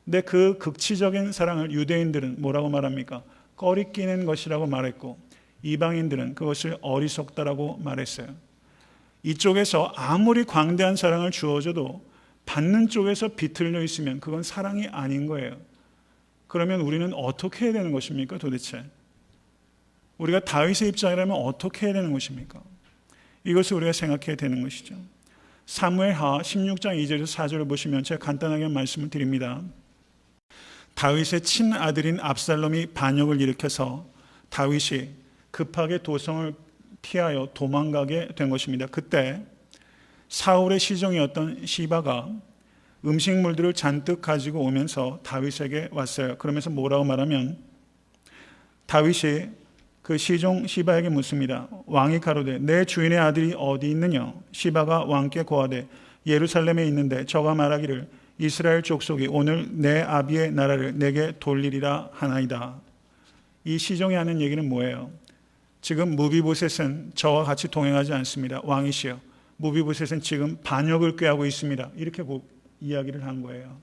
근데 그 극치적인 사랑을 유대인들은 뭐라고 말합니까? 꺼리끼는 것이라고 말했고 이방인들은 그것을 어리석다라고 말했어요. 이쪽에서 아무리 광대한 사랑을 주어줘도 받는 쪽에서 비틀려 있으면 그건 사랑이 아닌 거예요. 그러면 우리는 어떻게 해야 되는 것입니까? 도대체 우리가 다윗의 입장이라면 어떻게 해야 되는 것입니까? 이것을 우리가 생각해야 되는 것이죠. 사무엘하 16장 2절에서 4절을 보시면 제가 간단하게 말씀을 드립니다. 다윗의 친아들인 압살롬이 반역을 일으켜서 다윗이 급하게 도성을 피하여 도망가게 된 것입니다. 그때 사울의 시종이었던 시바가 음식물들을 잔뜩 가지고 오면서 다윗에게 왔어요. 그러면서 뭐라고 말하면 다윗이 그 시종 시바에게 묻습니다. 왕이 가로되 내 주인의 아들이 어디 있느냐? 시바가 왕께 고하되 예루살렘에 있는데 저가 말하기를 이스라엘 족속이 오늘 내 아비의 나라를 내게 돌리리라 하나이다. 이 시종이 하는 얘기는 뭐예요? 지금 무비보셋은 저와 같이 동행하지 않습니다. 왕이시여. 무비보셋은 지금 반역을 꾀하고 있습니다. 이렇게 이야기를 한 거예요.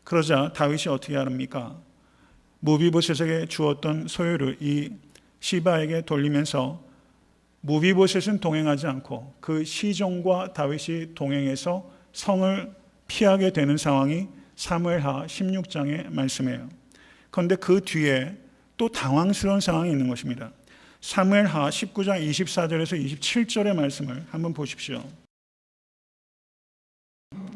그러자 다윗이 어떻게 합니까? 무비보셋에게 주었던 소유를 이 시바에게 돌리면서 무비보셋은 동행하지 않고 그 시종과 다윗이 동행해서 성을 피하게 되는 상황이 사무엘하 16장의 말씀이에요. 그런데 그 뒤에 또 당황스러운 상황이 있는 것입니다. 사무엘하 19장 24절에서 27절의 말씀을 한번 보십시오.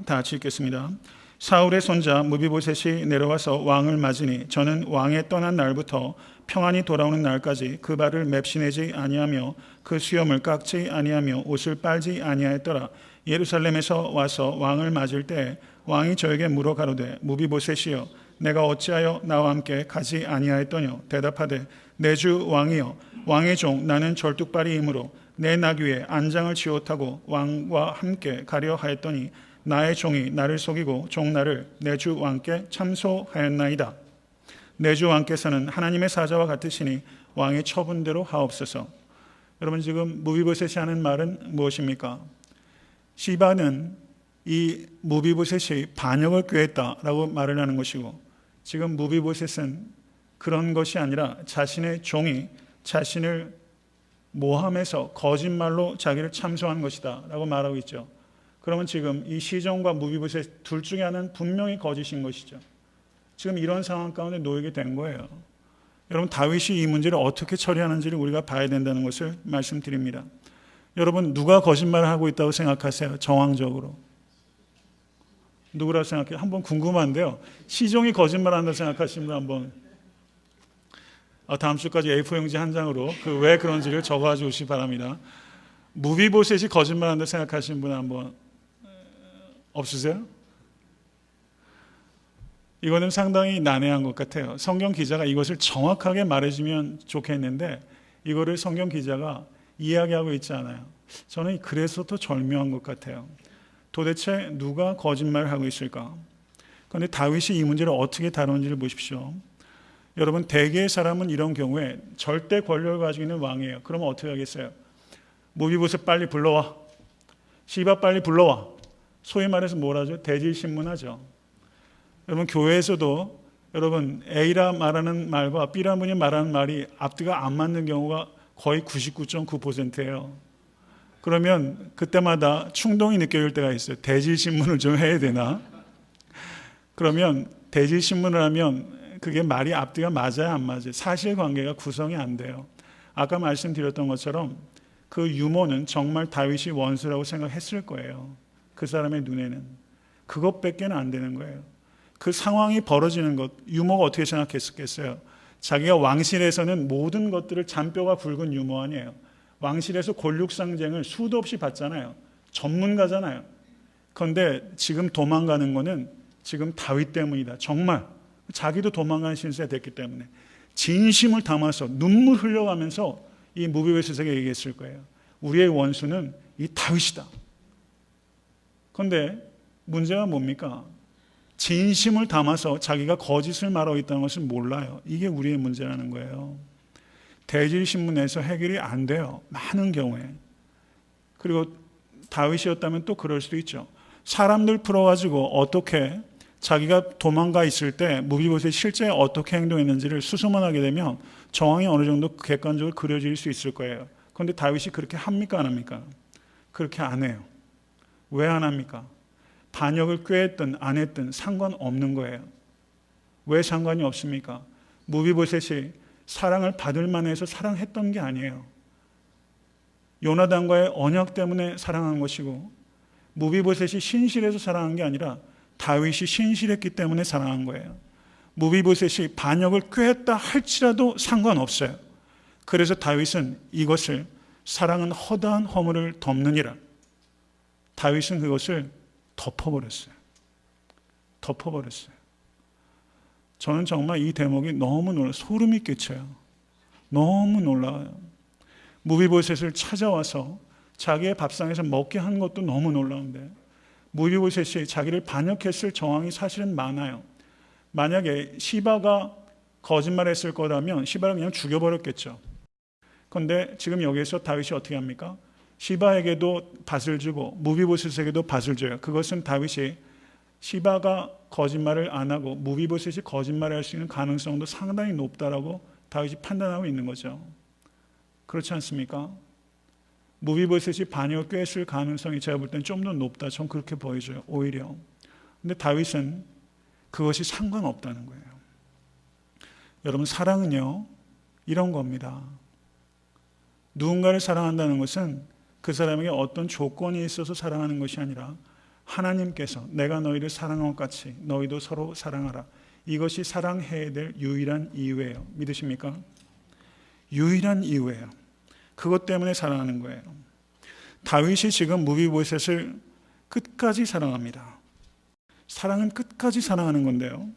다 같이 읽겠습니다. 사울의 손자 무비보셋이 내려와서 왕을 맞으니 저는 왕에 떠난 날부터 평안히 돌아오는 날까지 그 발을 맵시내지 아니하며 그 수염을 깎지 아니하며 옷을 빨지 아니하였더라. 예루살렘에서 와서 왕을 맞을 때 왕이 저에게 물어 가로되 무비보셋이여 내가 어찌하여 나와 함께 가지 아니하였더냐? 대답하되 내 주 왕이여 왕의 종 나는 절뚝발이이므로 내 나귀에 안장을 지옷하고 왕과 함께 가려 하였더니 나의 종이 나를 속이고 종 나를 내 주 왕께 참소하였나이다. 내 주 왕께서는 하나님의 사자와 같으시니 왕의 처분대로 하옵소서. 여러분, 지금 무비보셋이 하는 말은 무엇입니까? 시바는 이 무비보셋이 반역을 꾀했다라고 말을 하는 것이고, 지금 무비보셋은 그런 것이 아니라 자신의 종이 자신을 모함해서 거짓말로 자기를 참소한 것이다 라고 말하고 있죠. 그러면 지금 이 시종과 무비보셋 둘 중에 하나는 분명히 거짓인 것이죠. 지금 이런 상황 가운데 놓이게 된 거예요. 여러분, 다윗이 이 문제를 어떻게 처리하는지를 우리가 봐야 된다는 것을 말씀드립니다. 여러분, 누가 거짓말을 하고 있다고 생각하세요? 정황적으로 누구라고 생각해요? 한번 궁금한데요, 시종이 거짓말한다고 생각하시는 분 한번 다음 주까지 A4 용지 한 장으로 왜 그런지를 적어 주시기 바랍니다. 무비보셋이 거짓말한다고 생각하시는 분 한번 없으세요? 이거는 상당히 난해한 것 같아요. 성경 기자가 이것을 정확하게 말해주면 좋겠는데 이거를 성경 기자가 이야기하고 있지 않아요. 저는 그래서 더 절묘한 것 같아요. 도대체 누가 거짓말을 하고 있을까? 그런데 다윗이 이 문제를 어떻게 다루는지를 보십시오. 여러분, 대개의 사람은 이런 경우에 절대 권력을 가지고 있는 왕이에요. 그러면 어떻게 하겠어요? 무비보셋 빨리 불러와, 시바 빨리 불러와. 소위 말해서 뭐라죠? 대질신문하죠. 여러분, 교회에서도 여러분 A라 말하는 말과 B라 분이 말하는 말이 앞뒤가 안 맞는 경우가 거의 99.9%예요. 그러면 그때마다 충동이 느껴질 때가 있어요. 대질신문을 좀 해야 되나? 그러면 대질신문을 하면 그게 말이 앞뒤가 맞아야 안 맞아요. 사실관계가 구성이 안 돼요. 아까 말씀드렸던 것처럼 그 유모는 정말 다윗이 원수라고 생각했을 거예요. 그 사람의 눈에는. 그것밖에 안 되는 거예요. 그 상황이 벌어지는 것, 유모가 어떻게 생각했겠어요? 자기가 왕실에서는 모든 것들을 잔뼈가 굵은 유모 아니에요. 왕실에서 권력상쟁을 수도 없이 받잖아요. 전문가잖아요. 그런데 지금 도망가는 거는 지금 다윗 때문이다. 정말 자기도 도망가는 신세가 됐기 때문에 진심을 담아서 눈물 흘려가면서 이 무비보셋에게 얘기했을 거예요. 우리의 원수는 이 다윗이다. 그런데 문제가 뭡니까? 진심을 담아서 자기가 거짓을 말하고 있다는 것을 몰라요. 이게 우리의 문제라는 거예요. 대질신문에서 해결이 안 돼요. 많은 경우에. 그리고 다윗이었다면 또 그럴 수도 있죠. 사람들 풀어가지고 어떻게 자기가 도망가 있을 때 무비보셋이 실제 어떻게 행동했는지를 수소문하게 되면 정황이 어느 정도 객관적으로 그려질 수 있을 거예요. 그런데 다윗이 그렇게 합니까? 안 합니까? 그렇게 안 해요. 왜 안 합니까? 반역을 꾀했든 안 했든 상관없는 거예요. 왜 상관이 없습니까? 무비보셋이 사랑을 받을 만해서 사랑했던 게 아니에요. 요나단과의 언약 때문에 사랑한 것이고, 무비보셋이 신실해서 사랑한 게 아니라 다윗이 신실했기 때문에 사랑한 거예요. 무비보셋이 반역을 꾀했다 할지라도 상관없어요. 그래서 다윗은 이것을 사랑은 허다한 허물을 덮느니라. 다윗은 그것을 덮어버렸어요. 덮어버렸어요. 저는 정말 이 대목이 너무 놀라요. 소름이 끼쳐요. 너무 놀라워요. 무비보셋을 찾아와서 자기의 밥상에서 먹게 한 것도 너무 놀라운데, 무비보셋이 자기를 반역했을 정황이 사실은 많아요. 만약에 시바가 거짓말했을 거라면 시바를 그냥 죽여버렸겠죠. 그런데 지금 여기에서 다윗이 어떻게 합니까? 시바에게도 밭을 주고 무비보셋에게도 밭을 줘요. 그것은 다윗이 시바가 거짓말을 안 하고 무비보셋이 거짓말을 할 수 있는 가능성도 상당히 높다라고 다윗이 판단하고 있는 거죠. 그렇지 않습니까? 무비보셋이 반역을 꾀했을 가능성이 제가 볼 때는 좀 더 높다. 전 그렇게 보여져요. 오히려. 근데 다윗은 그것이 상관없다는 거예요. 여러분, 사랑은요, 이런 겁니다. 누군가를 사랑한다는 것은 그 사람에게 어떤 조건이 있어서 사랑하는 것이 아니라 하나님께서 내가 너희를 사랑한 것 같이 너희도 서로 사랑하라. 이것이 사랑해야 될 유일한 이유예요. 믿으십니까? 유일한 이유예요. 그것 때문에 사랑하는 거예요. 다윗이 지금 무비보셋을 끝까지 사랑합니다. 사랑은 끝까지 사랑하는 건데요.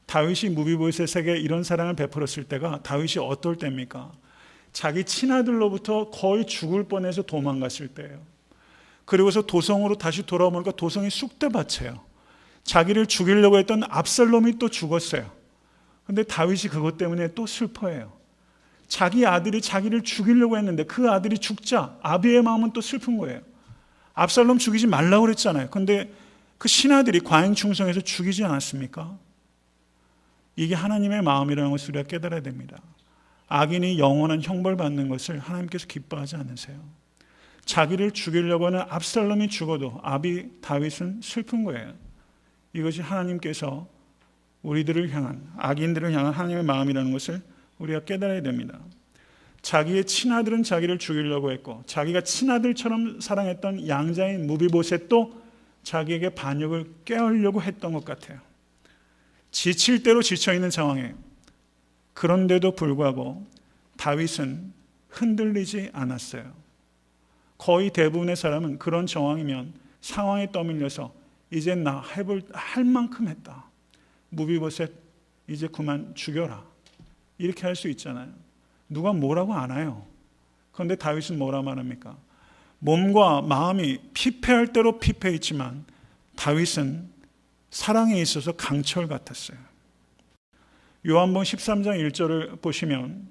다윗이 무비보셋에게 이런 사랑을 베풀었을 때가 다윗이 어떨 때입니까? 자기 친아들로부터 거의 죽을 뻔해서 도망갔을 때예요. 그리고서 도성으로 다시 돌아오니까 도성이 쑥대밭이에요. 자기를 죽이려고 했던 압살롬이 또 죽었어요. 근데 다윗이 그것 때문에 또 슬퍼해요. 자기 아들이 자기를 죽이려고 했는데 그 아들이 죽자 아비의 마음은 또 슬픈 거예요. 압살롬 죽이지 말라고 그랬잖아요. 근데 그 신하들이 과잉 충성해서 죽이지 않았습니까? 이게 하나님의 마음이라는 것을 우리가 깨달아야 됩니다. 악인이 영원한 형벌받는 것을 하나님께서 기뻐하지 않으세요. 자기를 죽이려고 하는 압살롬이 죽어도 아비 다윗은 슬픈 거예요. 이것이 하나님께서 우리들을 향한, 악인들을 향한 하나님의 마음이라는 것을 우리가 깨달아야 됩니다. 자기의 친아들은 자기를 죽이려고 했고 자기가 친아들처럼 사랑했던 양자인 무비보셋도 자기에게 반역을 꾀하려고 했던 것 같아요. 지칠 대로 지쳐있는 상황에 그런데도 불구하고 다윗은 흔들리지 않았어요. 거의 대부분의 사람은 그런 정황이면 상황에 떠밀려서 이제 나 할 만큼 했다. 무비보셋 이제 그만 죽여라. 이렇게 할 수 있잖아요. 누가 뭐라고 안 해요. 그런데 다윗은 뭐라 말합니까? 몸과 마음이 피폐할 대로 피폐했지만 다윗은 사랑에 있어서 강철 같았어요. 요한복음 13장 1절을 보시면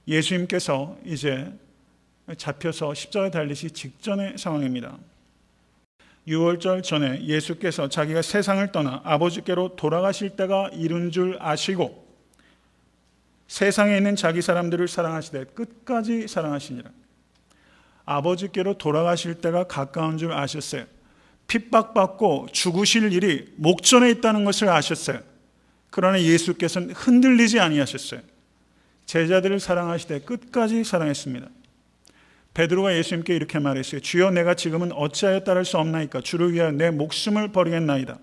예수님께서 이제 잡혀서 십자가에 달리시 직전의 상황입니다. 유월절 전에 예수께서 자기가 세상을 떠나 아버지께로 돌아가실 때가 이른 줄 아시고 세상에 있는 자기 사람들을 사랑하시되 끝까지 사랑하시니라. 아버지께로 돌아가실 때가 가까운 줄 아셨어요. 핍박받고 죽으실 일이 목전에 있다는 것을 아셨어요. 그러나 예수께서는 흔들리지 아니하셨어요. 제자들을 사랑하시되 끝까지 사랑했습니다. 베드로가 예수님께 이렇게 말했어요. 주여 내가 지금은 어찌하여 따를 수 없나이까? 주를 위하여 내 목숨을 버리겠나이다.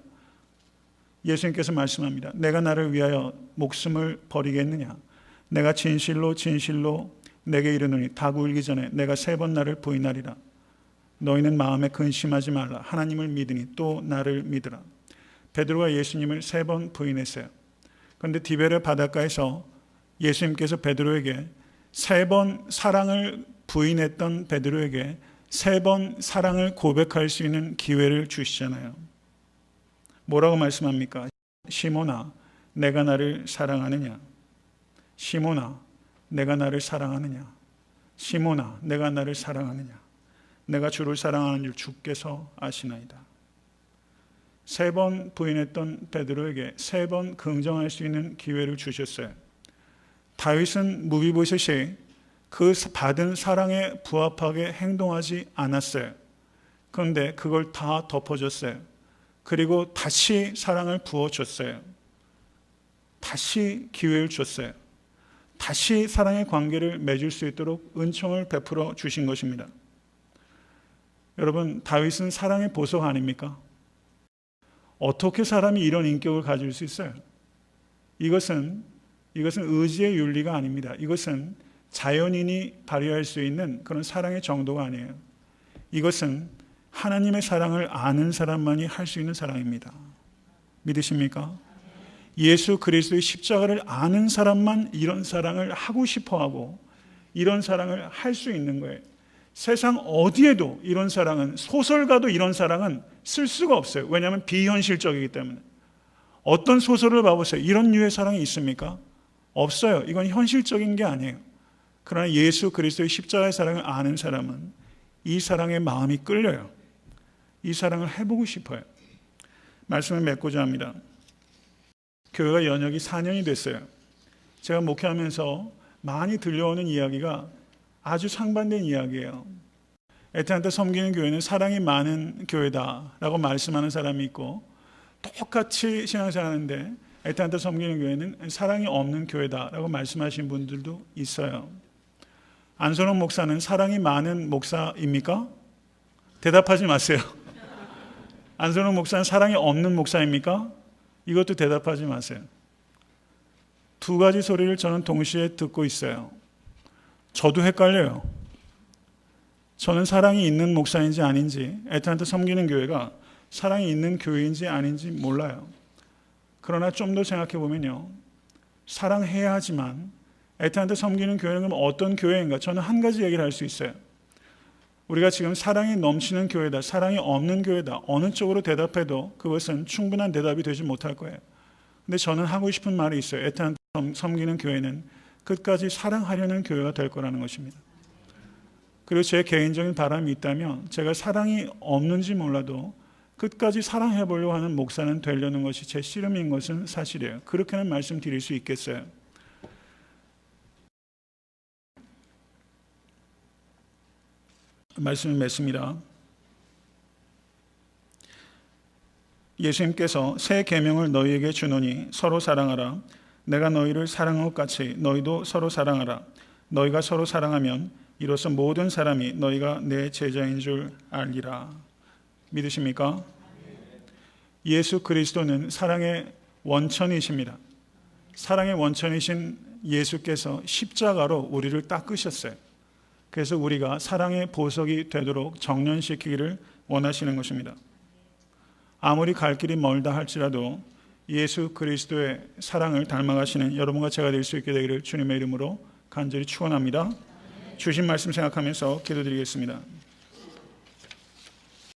예수님께서 말씀합니다. 내가 나를 위하여 목숨을 버리겠느냐? 내가 진실로 진실로 내게 이르노니 닭 울기 전에 내가 3번 나를 부인하리라. 너희는 마음에 근심하지 말라. 하나님을 믿으니 또 나를 믿으라. 베드로가 예수님을 3번 부인했어요. 그런데 디베레 바닷가에서 예수님께서 베드로에게 3번 사랑을 부인했던 베드로에게 3번 사랑을 고백할 수 있는 기회를 주시잖아요. 뭐라고 말씀합니까? 시몬아, 내가 나를 사랑하느냐? 시몬아, 내가 나를 사랑하느냐? 시몬아, 내가 나를 사랑하느냐? 내가 주를 사랑하는 줄 주께서 아시나이다. 3번 부인했던 베드로에게 3번 긍정할 수 있는 기회를 주셨어요. 다윗은 무비보셋이 그 받은 사랑에 부합하게 행동하지 않았어요. 그런데 그걸 다 덮어줬어요. 그리고 다시 사랑을 부어줬어요. 다시 기회를 줬어요. 다시 사랑의 관계를 맺을 수 있도록 은총을 베풀어 주신 것입니다. 여러분, 다윗은 사랑의 보석 아닙니까? 어떻게 사람이 이런 인격을 가질 수 있어요? 이것은 의지의 윤리가 아닙니다. 이것은 자연인이 발휘할 수 있는 그런 사랑의 정도가 아니에요. 이것은 하나님의 사랑을 아는 사람만이 할 수 있는 사랑입니다. 믿으십니까? 예수 그리스도의 십자가를 아는 사람만 이런 사랑을 하고 싶어하고 이런 사랑을 할 수 있는 거예요. 세상 어디에도 이런 사랑은, 소설가도 이런 사랑은 쓸 수가 없어요. 왜냐하면 비현실적이기 때문에. 어떤 소설을 봐보세요. 이런 류의 사랑이 있습니까? 없어요. 이건 현실적인 게 아니에요. 그러나 예수 그리스도의 십자가의 사랑을 아는 사람은 이 사랑에 마음이 끌려요. 이 사랑을 해보고 싶어요. 말씀을 맺고자 합니다. 교회가 연역이 4년이 됐어요. 제가 목회하면서 많이 들려오는 이야기가 아주 상반된 이야기예요. 애타한테 섬기는 교회는 사랑이 많은 교회다라고 말씀하는 사람이 있고, 똑같이 신앙생활하는데 애타한테 섬기는 교회는 사랑이 없는 교회다라고 말씀하시는 분들도 있어요. 안선홍 목사는 사랑이 많은 목사입니까? 대답하지 마세요. 안선홍 목사는 사랑이 없는 목사입니까? 이것도 대답하지 마세요. 두 가지 소리를 저는 동시에 듣고 있어요. 저도 헷갈려요. 저는 사랑이 있는 목사인지 아닌지, 애타한테 섬기는 교회가 사랑이 있는 교회인지 아닌지 몰라요. 그러나 좀 더 생각해 보면요, 사랑해야 하지만 애타한테 섬기는 교회는 그럼 어떤 교회인가? 저는 한 가지 얘기를 할 수 있어요. 우리가 지금 사랑이 넘치는 교회다, 사랑이 없는 교회다, 어느 쪽으로 대답해도 그것은 충분한 대답이 되지 못할 거예요. 근데 저는 하고 싶은 말이 있어요. 애타한테 섬기는 교회는 끝까지 사랑하려는 교회가 될 거라는 것입니다. 그리고 제 개인적인 바람이 있다면 제가 사랑이 없는지 몰라도 끝까지 사랑해 보려고 하는 목사는 되려는 것이 제 씨름인 것은 사실이에요. 그렇게는 말씀드릴 수 있겠어요. 말씀을 맺습니다. 예수님께서 새 계명을 너희에게 주노니 서로 사랑하라. 내가 너희를 사랑한 것 같이 너희도 서로 사랑하라. 너희가 서로 사랑하면 이로써 모든 사람이 너희가 내 제자인 줄 알리라. 믿으십니까? 예수 그리스도는 사랑의 원천이십니다. 사랑의 원천이신 예수께서 십자가로 우리를 닦으셨어요. 그래서 우리가 사랑의 보석이 되도록 정련시키기를 원하시는 것입니다. 아무리 갈 길이 멀다 할지라도 예수 그리스도의 사랑을 닮아가시는 여러분과 제가 될 수 있게 되기를 주님의 이름으로 간절히 축원합니다. 주신 말씀 생각하면서 기도드리겠습니다.